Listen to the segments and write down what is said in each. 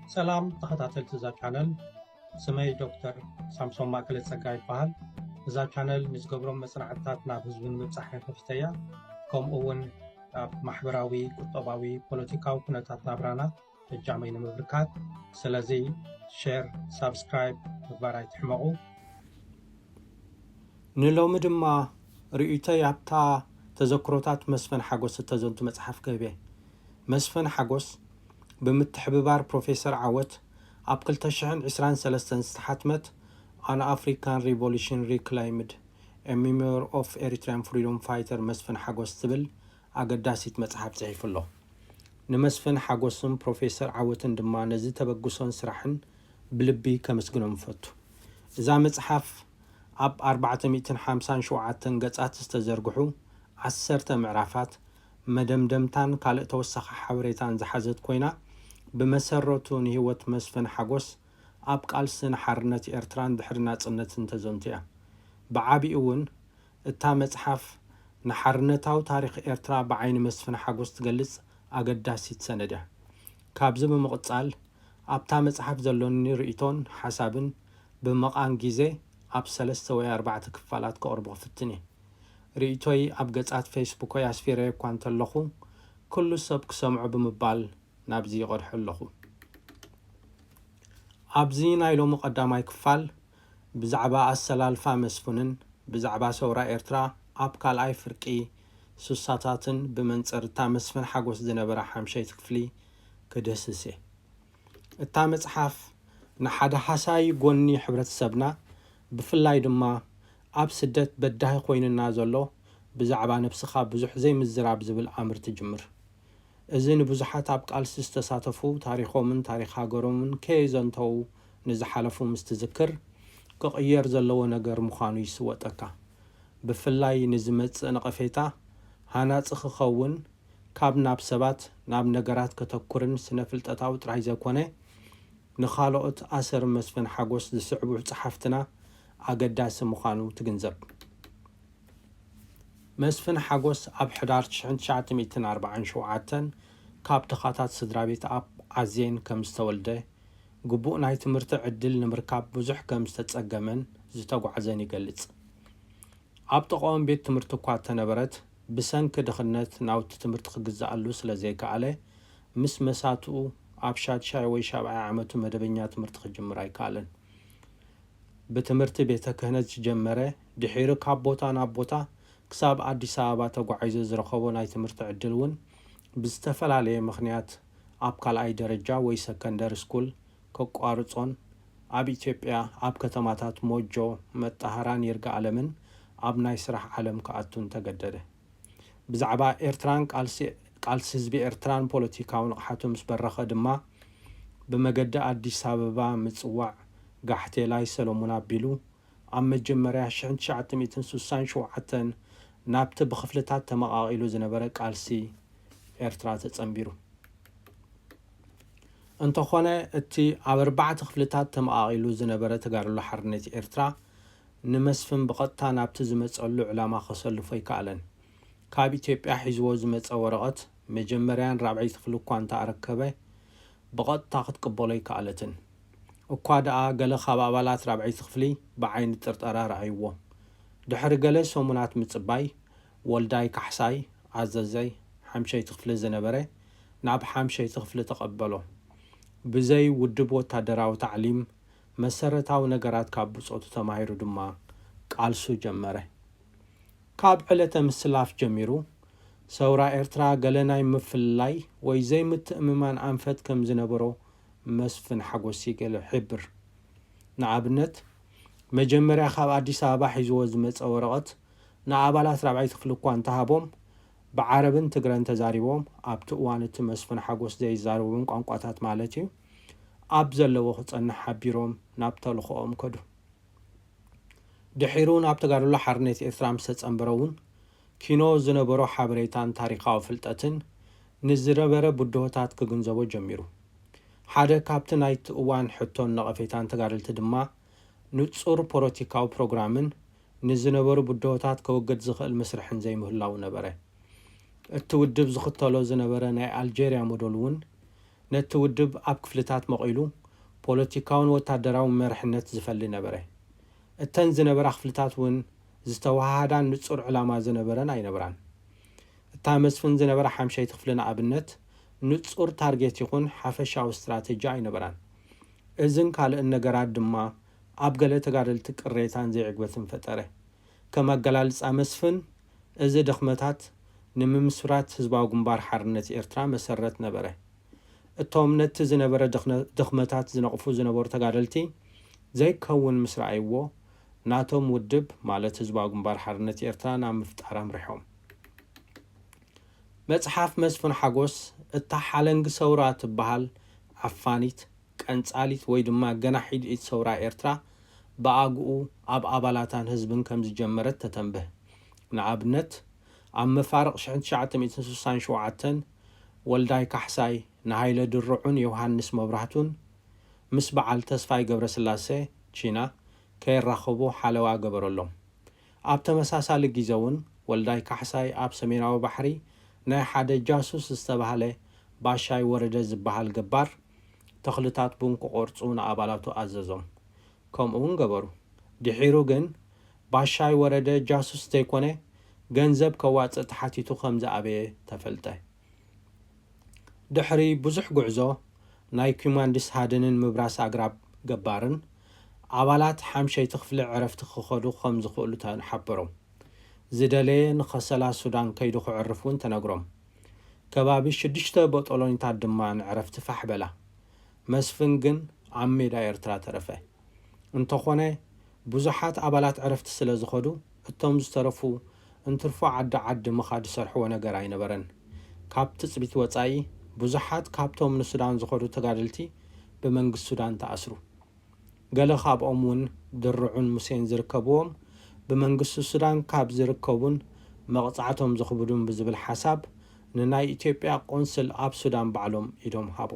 سلام تخطاتل زا channel سمي دكتور سامسون ماكل ጸጋይ ይባሃል እዛ channel ንዝገብሮም መስራዕታት ናብ ህዝብን ምብጻሕ ከፍተያ ከም እውን ማሕበራዊ ቁጠባዊ ፖለቲካዊ ኩነታት ናብራና ተጃመይ ንምብርካት ስለዚ ሼር ሰብስክራይብ ምግባር ኣይትሕመቁ ንሎሚ ድማ ርእይቶይ ኣብታ ተዘክሮታት መስፈን ሓጎስ ተዘንቱ መጽሓፍ ገበ መስፈን ሓጎስ بمتحببار بروفيسور عوت ኣብ 2023 ዝተሓትመት An African Revolution Reclaimed A Memoir of Eritrean Freedom Fighter መስፍን ሓጎስ ትብል ኣገዳሲት መጽሓፍ ጽሒፉ ኣሎ ንመስፍን ሓጎስን ፕሮፌሰር ዓወትን ድማ ነዚ ተበግሶን ስራሕን ብልቢ ከመስግኖም ፈቱ እዛ መጽሓፍ ኣብ 457 ገጻት ዝተዘርግሑ 10 ምዕራፋት መደምደምታን ካልእ ተወሳኺ ሓበሬታን ዝሓዘት ኮይና بمسرته نهوت مسفن حقوس أب قالسن حرنة إرتران دحر ناصنتن تزونتيا بعابي أون التامت حف نحرنتاو تاريخ إرترا بعين مسفن حقوس تجلس أقداسيت سندة كابزب مقصال أب تامت حف زلوني رئيتون حسابن بمقان جيزة أب 3 كفالات كأربع فتني رئيتوي أب قصات فيسبوك ياسفيري كوانت اللخو كل سبك سمع بمبال نابزي قرح اللخو أبزي نايلو مقدماي كفال بزعبا السلالفا مسفنن بزعبا سورا إرترا أبكال أي فرقي سوساتاتن بمنصر تامسفن حقوس دنبرا حمشي تكفلي كدسسي التامس حاف نحد حساي قوني حبرت سبنا بفلاي دما أب سدت بداهي خوين النازلو بزعبا نفسخا بزح زي مزراب زبل أمر تجمر إذن بزحات أب قالس استساتفو تاريخومن تاريخ هاجرومن كيزنتو نزحلفو مستذكر كغير زلو نجر مخانو يسوتكا بفلاي نزمت نقفيتا هانا تخخون كاب ناب سبات ناب نجرات كتكورن سنفلت أتاو ترايزا كونه نخالقت أسر مسفن حقوس دسعبو صحفتنا أقداس مخانو تجنزب مسفن حقوس أب 1947 كاب تخاطات سدرابيت أب عزين كمستولده قبوء ناي تمرت عدل نمركاب بزح كمستتسقمن زتاقو عزين يقلت أب تقوم بيت تمرتو كوات نبرت بسن كدخلنت ناوت تمرت خقزة اللوس لزيك عليه مس مساتو أب شاد شاي ويشاب عامتو مدبنيات تمرت خجمر كالن بتمرت بيتا كهنت جمره دحيرو كابوتا نابوتا كساب أديس أبابا تقعيز زرخوو ناي تمرت عدلون بستفل عليه مخنيات أب كال أي درجة وي سكندر سكول كقارصون أب إثيوبيا أب كتماتات موجو متطهران يرجع علمن أب ناي سرح علم كأتون تجدده بزعبا إرتران قالس حزب إرتران بوليتيكاون قحاتو مسبرخه دما بمجد أديس أبابا متصوع قحتي لاي سلومون أبيلو أم مجمريا 1967 نابت بخفلتات تمقاقيلو زنبرة قالسي إرترا تتصنبيرو انتو خونه اتي عب 4 خفلتات تمقاقيلو زنبرة تقارلو حرنيت إرترا نمسفن بقطتا نابت زمتصلو علاما خسلو فيكالن كاب إثيوبيا حزبو زمتص ورقت مجمريان رابعي تخفلو كوانتا أركبه بقطتا تقبلو يكالتن وكوادا قال خبابالات رابعي تخفلي بعين ترطرا رأيوه دحر قال سومونات متصباي والداي كحساي عززي حمشي تخفل زنبره ناب حمشي تخفل تقبله بزي ودبو تادراو تعليم مسرتاو نقرات كابو صوتو تماهيرو دما قالسو جمره كاب علة مسلاف جميرو سورا إرترا قالناي مفلاي ويزي متأممان أنفت كم زنبرو مسفن حقوسي قال حبر نعبنت مجمريا خاب أديس أبابا حيزو زمت أورقت نعبالات رابعي تخفلو كوانتهابهم بعربن تقرن تزاريبهم أبتو وانت مسفن حقوس زي زاربهم قانقواتات مالتي أبزلو وخط أن حبيروم نابتو لخوهم كدو دحيرون أبتقارو لحرنيت إثرام ست أنبرون كينو زنبرو حبريتان تاريخاو فلتاتن نزربرة بدوهتات كغنزبو جميرو حدا كابتن نايت وان حتون نقفيتان تقارلت دما نتصور بوليتيكاو بروغرامن نزنبرو بدوهتات كوقت زخل مسرحن زي مهلاو نبره التودب زختلو زنبره ناي ألجيريا مدولون ነቲ ውድብ ኣብ ክፍልታት መቂሉ ፖለቲካውን ወታደራዊ መርሕነት ዝፈሊ ነበረ። እተን ዝነበራ ክፍልታት እውን ዝተዋሃዳን ንጹር ዕላማ ዝነበረን ኣይነበራን። እታ መስፍን ዝነበራ ሓምሸይቲ ክፍሊ ንኣብነት ንጹር ታርጌት ይኹን ሓፈሻዊ ስትራቴጂ ኣይነበራን። እዝን ካልእን ነገራት ድማ ኣብ ገለ ተጋደልቲ ቅሬታን ዘይዕግበትን ፈጠረ። ከም ኣገላልጻ መስፍን እዚ ድኽመታት ንምምስራት ህዝባዊ ግንባር ሓርነት ኤርትራ መሰረት ነበረ። እቶም ነቲ ዝነበረ ድኽመታት ዝነቕፉ ዝነበሩ ተጋደልቲ ዘይከውን ምስ ረኣይዎ ናቶም ውድብ ማለት ህዝባዊ ግንባር ሓርነት ኤርትራ ናብ ምፍጣር ኣምሪሖም። መጽሓፍ መስፍን ሓጎስ እታ ሓለንጊ ሰውራ ትበሃል ዓፋኒት ቀንጻሊት ወይ ድማ ገናሒድ ኢድ ሰውራ ኤርትራ ብኣግኡ ኣብ ኣባላታን ህዝብን ከም ዝጀመረት ተተንብህ። ንኣብነት ኣብ መፋርቕ 1967 ወልዳይ ካሕሳይ ንሃይለ ድርዑን ዮሃንስ መብራህቱን ምስ በዓል ተስፋይ ገብረስላሴ ቺና ከይራኸቡ ሓለዋ ገበረሎም። ኣብ ተመሳሳሊ ግዜ እውን ወልዳይ ካሕሳይ ኣብ ሰሜናዊ ባሕሪ ናይ ሓደ ጃሱስ ዝተባሃለ ባሻይ ወረደ ዝበሃል ገባር ተኽልታት ቡን ክቆርፁ ንኣባላቱ ኣዘዞም። ከምኡ እውን ገበሩ። ድሒሩ ግን ባሻይ ወረደ ጃሱስ ዘይኮነ ገንዘብ ከዋፅእ ተሓቲቱ ከም ዝኣበየ ተፈልጠ። ድሕሪ ብዙሕ ጉዕዞ ናይ ኮማንዲስ ሃደንን ምብራስ ኣግራብ ገባርን ኣባላት ሓምሸይቲ ክፍሊ ዕረፍቲ ክኸዱ ከም ዝኽእሉ ተሓበሮም። ዝደለየ ንኸሰላ ሱዳን ከይዱ ክዕርፍ እውን ተነግሮም። ከባቢ 6 በጠሎኒታት ድማ ንዕረፍቲ ፋሕ በላ። መስፍን ግን ኣብ ሜዳ ኤርትራ ተረፈ። እንተኾነ ብዙሓት ኣባላት ዕረፍቲ ስለ ዝኸዱ እቶም ዝተረፉ እንትርፎ ዓዲ ምኻድ ዝሰርሕዎ ነገር ኣይነበረን። ካብ ትፅቢት ወፃኢ ብዙሓት ካብቶም ንሱዳን ዝኸዱ ተጋደልቲ ብመንግስቲ ሱዳን ተኣስሩ። ገለ ካብኦም እውን ድርዑን ሙሴን ዝርከብዎም ብመንግስቲ ሱዳን ካብ ዝርከቡን መቕፃዕቶም ዝኽብዱን ብዝብል ሓሳብ ንናይ ኢትዮጵያ ቆንስል ኣብ ሱዳን ባዕሎም ኢዶም ሃቡ።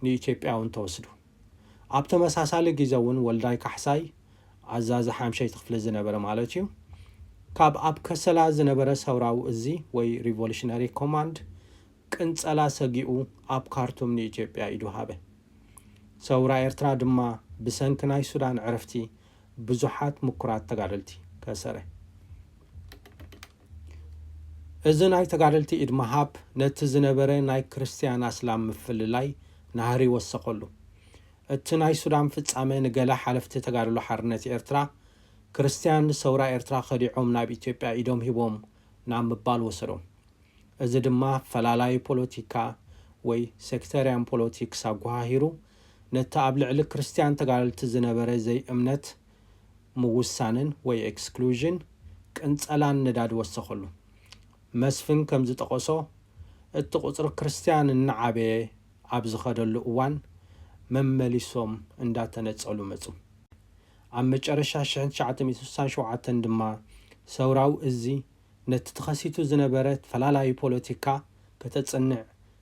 ንኢትዮጵያ እውን ተወስዱ። ኣብ ተመሳሳሊ ግዜ እውን ወልዳይ ካሕሳይ ኣዛዚ ሓምሸይቲ ክፍሊ ዝነበረ ማለት እዩ ካብ ኣብ ከሰላ ዝነበረ ሰውራዊ እዚ ወይ ሪቮሉሽነሪ ኮማንድ ቅንፀላ ሰጊኡ ኣብ ካርቱም ንኢትዮጵያ ኢዱ ሃበ። ሰውራ ኤርትራ ድማ ብሰንኪ ናይ ሱዳን ዕረፍቲ ብዙሓት ምኩራት ተጋደልቲ ከሰረ። እዚ ናይ ተጋደልቲ ኢድ ምሃብ ነቲ ዝነበረ ናይ ክርስቲያን ኣስላም ምፍልላይ ናህሪ ወሰኸሉ። እቲ ናይ ሱዳን ፍጻመ ንገለ ሓለፍቲ ተጋድሎ ሓርነት ኤርትራ ክርስቲያን ሰውራ ኤርትራ ኸዲዖም ናብ ኢትዮጵያ ኢዶም ሂቦም ናብ ምባል ወሰዶም። እዚ ድማ ፈላላይ ፖለቲካ ወይ ሴክተርያን ፖለቲክስ ኣጓሂሩ ነቲ ኣብ ልዕሊ ክርስቲያን ተጋደልቲ ዝነበረ ዘይ እምነት ምውሳንን ወይ ኤክስክሉዥን ቅንፀላን ንዳድ ወሰኸሉ። መስፍን ከም ዝጠቐሶ እቲ ቁፅሪ ክርስቲያን እናዓበየ ኣብ ዝኸደሉ እዋን መመሊሶም እንዳተነፀሉ መፁ። ኣብ መጨረሻ 1967 ድማ ሰውራዊ እዚ ነቲ ተኸሲቱ ዝነበረ ፈላላይ ፖለቲካ ከተጽንዕ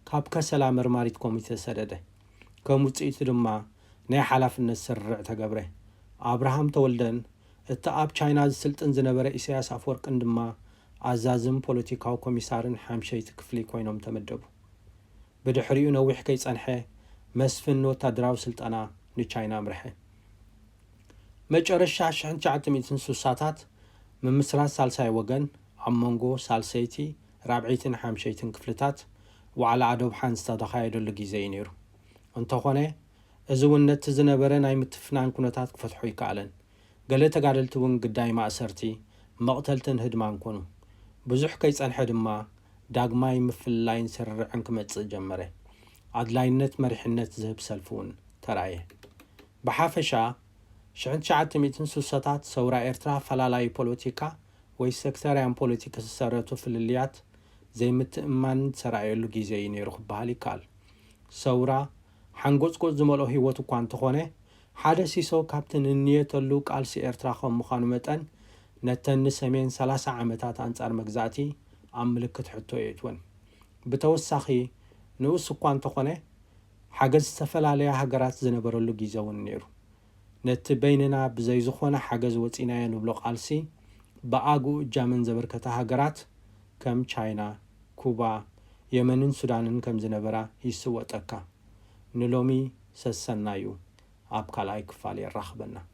ካብ ከሰላ መርማሪት ኮሚቴ ሰደደ። ከም ውፅኢቱ ድማ ናይ ሓላፍነት ስርዕ ተገብረ። ኣብርሃም ተወልደን እቲ ኣብ ቻይና ዝስልጥን ዝነበረ ኢሳያስ ኣፈወርቅን ድማ ኣዛዝን ፖለቲካዊ ኮሚሳርን ሓምሸይቲ ክፍሊ ኮይኖም ተመደቡ። ብድሕሪኡ ነዊሕ ከይጸንሐ መስፍን ወታደራዊ ስልጠና ንቻይና ምርሐ። መጨረሻ 1960ታት ምምስራት ሳልሳይ ወገን ኣብ መንጎ ሳልሰይቲ ራብዒትን ሓምሸይትን ክፍልታት ዋዕላ ኣዶብሓን ዝተካየደሉ ግዜ እዩ ነይሩ። እንተኾነ እዚ እውን ነቲ ዝነበረ ናይ ምትፍናን ኩነታት ክፈትሖ ይከኣለን። ገለ ተጋደልቲ እውን ግዳይ ማእሰርቲ መቕተልትን ህድማን ኮኑ። ብዙሕ ከይጸንሐ ድማ ዳግማይ ምፍልላይን ስርርዕን ክመጽእ ጀመረ። ኣድላይነት መሪሕነት ዝህብ ሰልፊ እውን ተራእየ። ብሓፈሻ 1960ታት ሰውራ ኤርትራ ፈላላይ ፖለቲካ ወይ ሴክተርያን ፖለቲካ ዝሰረቱ ፍልልያት ዘይምትእማን ተራእየሉ ግዜ እዩ ነይሩ ክበሃል ይከኣል። ሰውራ ሓንጎፅጎፅ ዝመልኦ ህይወት እኳ እንተኾነ ሓደ ሲሶ ካብቲ ንንየተሉ ቃልሲ ኤርትራ ከም ምዃኑ መጠን ነተን ንሰሜን 30 ዓመታት ኣንጻር መግዛእቲ ኣብ ምልክት ሕቶ የእትወን። ብተወሳኺ ንኡስ እኳ እንተኾነ ሓገዝ ዝተፈላለያ ሃገራት ዝነበረሉ ግዜ እውን ነይሩ። ነቲ በይንና ብዘይ ዝኾነ ሓገዝ ወፂናዮ ንብሎ ቃልሲ ብኣግኡ እጃምን ዘበርከተ ሃገራት ከም ቻይና፣ ኩባ፣ የመንን ሱዳንን ከም ዝነበራ ይስወጠካ። نلومي سسنايو أب كالاي كفالي الرخبنا.